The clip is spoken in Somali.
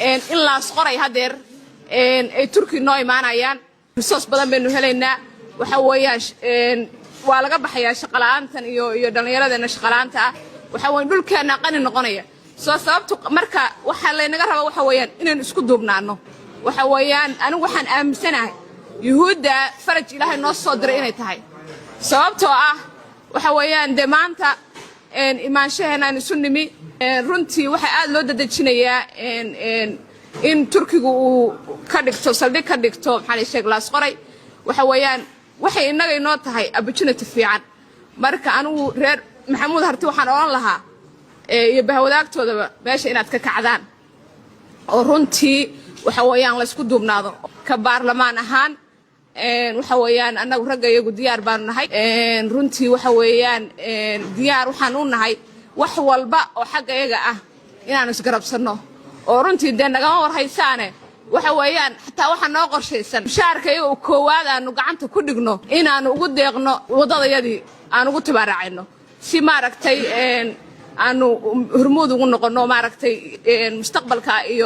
إلا صقري هدر تركي نوع معنا يان رصاص بدن بينه هلنا وحوياش waa laga baxayaa shaqalaantan iyo dhalinyarada shaqalaanta waxa weyn dhulkeena qani noqonaya soo sababtu marka waxa la inaga rabo waxa weeyaan inaan isku duubnaano waxa weeyaan anigu waxaan aaminsanahay yuhuudda faraj ilaahay noo soo diray inay tahay sababtoo ah waxa weeyaan de maanta imaanshaheena isu nimi runtii waxa aad loo dadajinayaa in turkigu uu ka dhigto saldhig ka dhigto maxay sheeg laas qoray waxa weeyaan waxay inaga inoo tahay opportunity fiican marka anigu reer maxamuud harti waxaan oran lahaa iyo bahwadaagtoodaba meesha inaad ka kacdaan oo runtii waxa weeyaan la isku duubnaado ka baarlamaan ahaan waxa weeyaan anagu rag iyagu diyaar baan nahay runtii waxa weeyaan diyaar waxaan u nahay wax walba oo xagga iyaga ah inaan isgarabsano oo runtii de naga war haysaane waxa weeyaan xataa waxa noo qorshaysan shaarka iyagu koowaad aanu gacanta ku dhigno inaanu ugu deeqno wadadayadii aan ugu tabaaracayno si maaragtay aanu hormuud ugu noqono maaragtay mustaqbalka iyo